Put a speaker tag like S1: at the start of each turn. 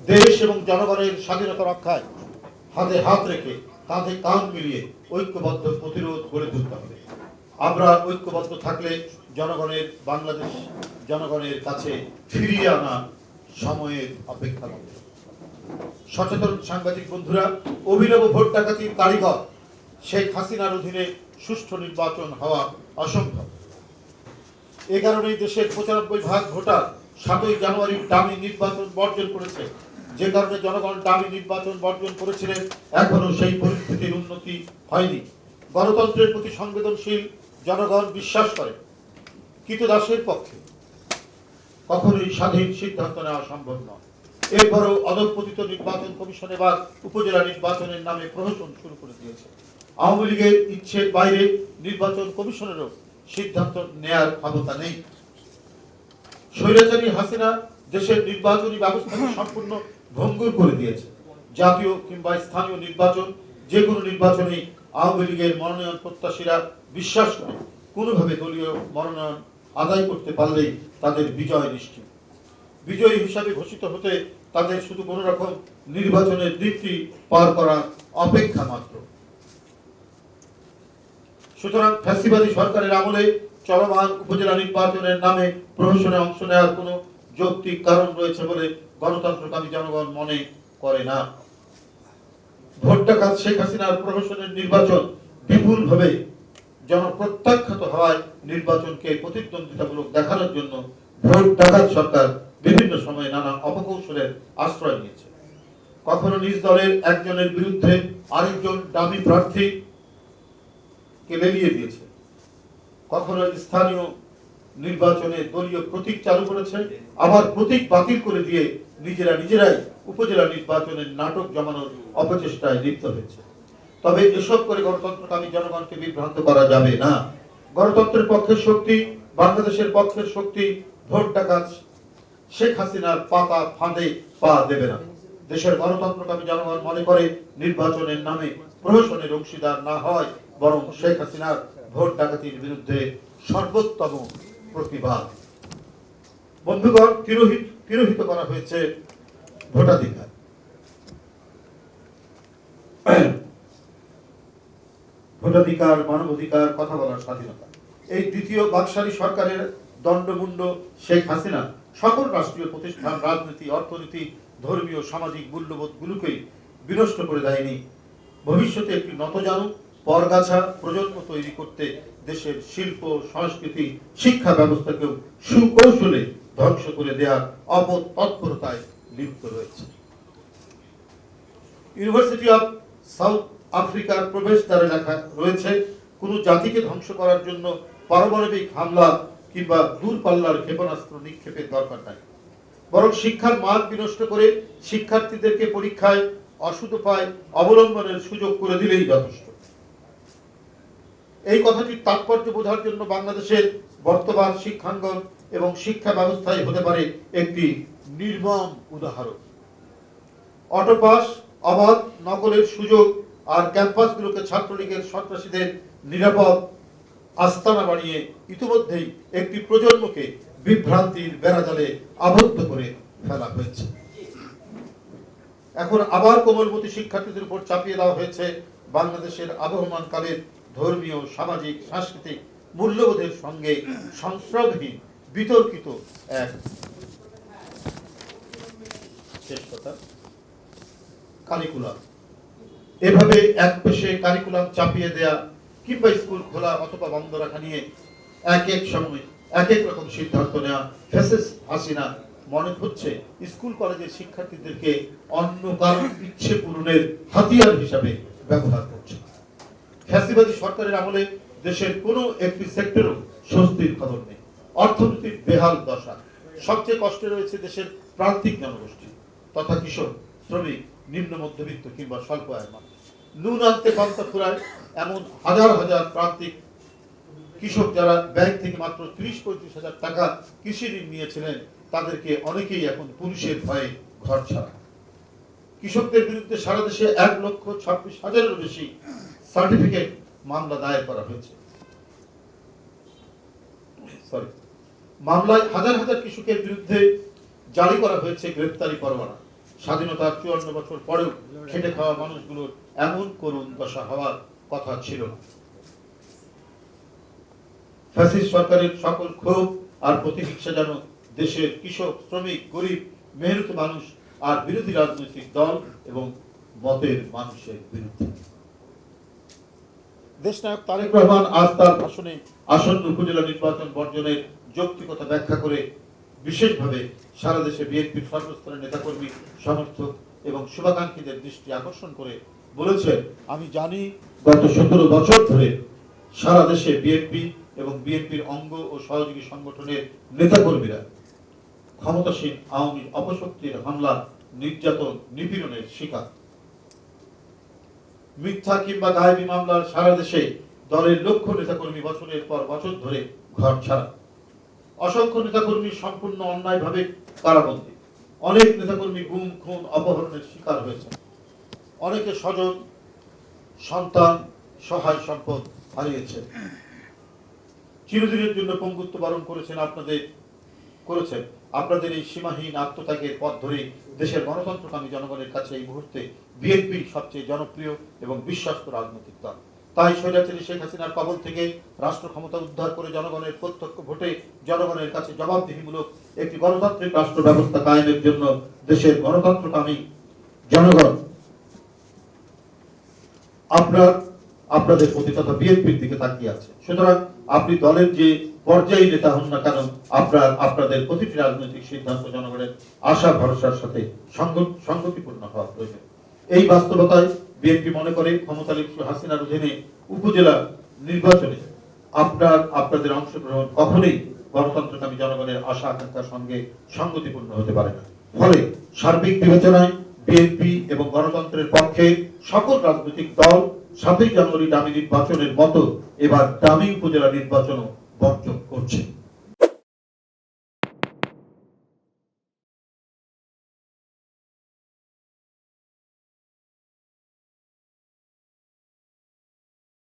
S1: দেশ এবং জনগণের স্বাধীনতা রক্ষায় হাতে হাত রেখে কাঁধে কাঁধ মিলিয়ে ঐক্যবদ্ধ প্রতিরোধ গড়ে তুলতে হবে। আমরা ঐক্যবদ্ধ থাকলে বাংলাদেশ জনগণের কাছে ফিরিয়ে আনা সময়ের অপেক্ষা রাখবে। সচেতন সাংবাদিক বন্ধুরা, অভিনব ভোট ডাকাতির কারিগর শেখ হাসিনার অধীনে সুষ্ঠু নির্বাচন হওয়া অসম্ভব। এ কারণেই দেশের ৯৫% ভোটার ৭ই জানুয়ারি ডামি নির্বাচন বর্জন করেছে। যে কারণে জনগণ ডামি নির্বাচন বর্জন করেছিলেন, এখনো সেই পরিস্থিতির উন্নতি হয়নি। গণতন্ত্রের প্রতি সংবেদনশীল জনগণ বিশ্বাস করে কৃতদাসের পক্ষে কখনোই স্বাধীন সিদ্ধান্ত নেওয়া সম্ভব নয়। এরপরও অধঃপতিত নির্বাচন কমিশন এবার উপজেলা নির্বাচনের নামে প্রহসন শুরু করে দিয়েছে। আওয়ামী লীগের ইচ্ছের বাইরে নির্বাচন কমিশনেরও সিদ্ধান্ত নেয়ার ক্ষমতা নেই। স্বৈরাচারী হাসিনা দেশের নির্বাচনী ব্যবস্থাকে সম্পূর্ণ ভঙ্গুর করে দিয়েছে। জাতীয় কিংবা স্থানীয় নির্বাচন, যে কোনো নির্বাচনেই আওয়ামী লীগের মনোনয়ন প্রত্যাশীরা বিশ্বাস করে কোনোভাবে দলীয় মনোনয়ন আদায় করতে পারলেই তাদের বিজয় নিশ্চিত। বিজয়ী হিসাবে ঘোষিত হতে তাদের শুধু কোনো রকম নির্বাচনের দিকটি পার করার অপেক্ষা মাত্র। সুতরাং ফ্যাসিবাদী সরকারের আমলে চলমান উপজেলা নির্বাচনের নামে প্রহসনে অংশ নেওয়ার কোনো যৌক্তিক কারণ রয়েছে বলে গণতন্ত্রকামী জনগণ মনে করে না। ভোট ডাকাত শেখ হাসিনার প্রহসনের নির্বাচন বিপুলভাবে জনপ্রত্যাখ্যাত হওয়ায় নির্বাচনকে প্রতিদ্বন্দ্বিতামূলক দেখানোর জন্য ভোট ডাকাত সরকার বিভিন্ন সময়ে নানা অপকৌশলের আশ্রয় নিয়েছে। কখনো নিজ দলের একজনের বিরুদ্ধে আরেকজন ডামি প্রার্থী লেলিয়ে দিয়েছে, কখনো স্থানীয় নির্বাচনে দলীয় প্রতীক চালু করেছে, আবার প্রতীক বাতিল করে দিয়ে নিজেরাই উপজেলা নির্বাচনের নাটক জমানোর অপচেষ্টায় লিপ্ত হয়েছে। তবে এসব করে গণতন্ত্রকামী জনগণকে বিভ্রান্ত করা যাবে না। গণতন্ত্রের পক্ষের শক্তি, বাংলাদেশের পক্ষের শক্তি ভোট ডাকাত শেখ হাসিনার পাতা ফাঁদে পা দেবে না। দেশের গণতন্ত্রকামী জনগণ মনে করে নির্বাচনের নামে প্রহসনের অংশীদার না হয়, বরং শেখ হাসিনার ভোট ডাকাতির বিরুদ্ধে সর্বোত্তম প্রতিবাদ। বন্ধুগণ, তিরোহিত করা হয়েছে ভোটাধিকার। ভোটাধিকার, মানবাধিকার, কথা বলার স্বাধীনতা। এই দ্বিতীয় বাকশালী সরকারের দণ্ডমুণ্ড শেখ হাসিনা সকল রাষ্ট্রীয় প্রতিষ্ঠান, রাজনীতি, অর্থনীতি, ধর্মীয়, সামাজিক মূল্যবোধগুলোকেই বিনষ্ট করে দেয়নি। ভবিষ্যতে একটি নতজানু পরগাছা প্রজন্ম তৈরি করতে দেশের শিল্প, সংস্কৃতি, শিক্ষা ব্যবস্থাকেও সুকৌশলে ধ্বংস করে দেওয়ার অপতৎপরতায় লিপ্ত রয়েছে। ইউনিভার্সিটি অফ সাউথ আফ্রিকার প্রবেশদ্বারে লেখা রয়েছে, কোন জাতিকে ধ্বংস করার জন্য পারমাণবিক হামলা কিংবা দূরপাল্লার ক্ষেপণাস্ত্র নিক্ষেপের দরকার নাই, বরং শিক্ষার মান বিনষ্ট করে শিক্ষার্থীদেরকে পরীক্ষায় অসুদোপায় অবলম্বনের সুযোগ করে দিলেই যথেষ্ট। এই কথাটির তাৎপর্য বোঝার জন্য বাংলাদেশের বর্তমান শিক্ষাঙ্গন এবং শিক্ষা ব্যবস্থায় হতে পারে একটি নির্মম উদাহরণ। অটোপাস, অবাধ নকলের সুযোগ আর ক্যাম্পাসগুলোকে ছাত্রলীগের সন্ত্রাসীদের নিরাপদ আস্তানা বানিয়ে ইতিমধ্যেই একটি প্রজন্মকে বিভ্রান্তির বেড়াজালে আবদ্ধ করে ফেলা হয়েছে। এখন আবার কোমলমতি শিক্ষার্থীদের উপর চাপিয়ে দেওয়া হয়েছে বাংলাদেশের আবহমান কালের ধর্মীয়, সামাজিক, সাংস্কৃতিক মূল্যবোধের সঙ্গে সংস্রবহীন বিতর্কিত এক কারিকুলাম। এভাবে এক পেশে কারিকুলাম চাপিয়ে দেয়া কিংবা স্কুল খোলা অথবা বন্ধ রাখা নিয়ে এক এক সময় এক এক রকম সিদ্ধান্ত নেওয়া ফ্যাসিস্ট হাসিনা মনে হচ্ছে স্কুল কলেজের শিক্ষার্থীদেরকে অন্য কারো ইচ্ছে পূরণের হাতিয়ার হিসাবে ব্যবহার করছে। ফ্যাসিবাদী সরকারের আমলে দেশের কোনো একটি সেক্টরও স্বস্তির খবর নেই। অর্থনীতির বেহাল দশা। সবচেয়ে কষ্টে রয়েছে দেশের প্রান্তিক জনগোষ্ঠী তথা কৃষক, শ্রমিক, নিম্ন মধ্যবিত্ত কিংবা স্বল্প আয়ের মানুষ। নুন আনতে পান্তা ফুরায় এমন হাজার হাজার প্রান্তিক কৃষক যারা ব্যাংক থেকে মাত্র ৩০-৩৫ হাজার টাকা কৃষি ঋণ নিয়েছিলেন, তাদেরকে অনেকেই এখন পুলিশের ভয়ে ঘর ছাড়া। কৃষকদের বিরুদ্ধে সারা দেশে ১,২৬,০০০-এরও বেশি সার্টিফিকেট মামলা দায়ের করা হয়েছে। মামলায় হাজার হাজার কৃষকের বিরুদ্ধে জারি করা হয়েছে গ্রেফতারি পরোয়ানা। স্বাধীনতার 54 বছর পরেও খেটে খাওয়া মানুষগুলোর এমন করুণ দশা হওয়ার কথা ছিল না। ফ্যাসিস্ট সরকারের সকল ক্ষোভ আর প্রতিহিংসা যেন দেশের কৃষক, শ্রমিক, গরিব, মেহনতি মানুষ আর বিরোধী রাজনৈতিক দল এবং মতের মানুষের বিরুদ্ধে। দেশনায়ক তারেক রহমান আজ তার ভাষণে আসন্ন উপজেলা নির্বাচন বর্জনের যৌক্তিকতা ব্যাখ্যা করে বিশেষভাবে সারা দেশে বিএনপির সর্বস্তরের নেতাকর্মী, সমর্থক এবং শুভাকাঙ্ক্ষীদের দৃষ্টি আকর্ষণ করে বলেছেন, আমি জানি গত 17 বছর ধরে সারা দেশে বিএনপি এবং বিএনপির অঙ্গ ও সহযোগী সংগঠনের নেতাকর্মীরা ক্ষমতাসীন আওয়ামী অপশক্তির হামলা, নির্যাতন, নিপীড়নের শিকার। মিথ্যা কিংবা গায়েবী মামলার সারা দেশে দলের লক্ষ নেতাকর্মী বছরের পর বছর ধরে ঘর ছাড়া। অসংখ্য নেতাকর্মী সম্পূর্ণ অন্যায়ভাবে কারাবন্দী। অনেক নেতাকর্মী গুম, খুন, অপহরণের শিকার হয়েছেন। অনেকে স্বজন, সন্তান, সহায় সম্পদ হারিয়েছেন। চিরদিনের জন্য পঙ্গুত্ব বরণ করেছেন আপনাদের এই সীমাহীন আত্মত্যাগের পথ ধরে দেশের গণতন্ত্রকামী জনগণের কাছে এই মুহূর্তে বিএনপি সবচেয়ে জনপ্রিয় এবং বিশ্বস্ত রাজনৈতিক দল। তাই স্বৈরাচারী শেখ হাসিনার কবল থেকে রাষ্ট্র ক্ষমতা উদ্ধার করে জনগণের প্রত্যক্ষ ভোটে জনগণের কাছে জবাবদিহিমূলক একটি গণতান্ত্রিক রাষ্ট্র ব্যবস্থা কায়েমের জন্য দেশের গণতন্ত্রকামী জনগণ আপনাদের প্রতি তথা বিএনপির দিকে তাকিয়ে আছে। সুতরাং আপনি দলের যে পর্যায়ী নেতা হন না কেন, আপনাদের প্রতিটি রাজনৈতিক সিদ্ধান্ত জনগণের আশা ভরসার সাথে সংগতিপূর্ণ হওয়া প্রয়োজন। এই বাস্তবতায় বিএনপি মনে করে ক্ষমতালিপ্ত হাসিনার অধীনে উপজেলা নির্বাচনে আপনাদের অংশগ্রহণ কখনোই গণতন্ত্রকামী জনগণের আশা আকাঙ্ক্ষার সঙ্গে সংগতিপূর্ণ হতে পারে না। ফলে সার্বিক বিবেচনায় বিএনপি এবং গণতন্ত্রের পক্ষে সকল রাজনৈতিক দল 7ই জানুয়ারি ডামি নির্বাচনের মতো এবার ডামি উপজেলা নির্বাচনও বর্জন করছে।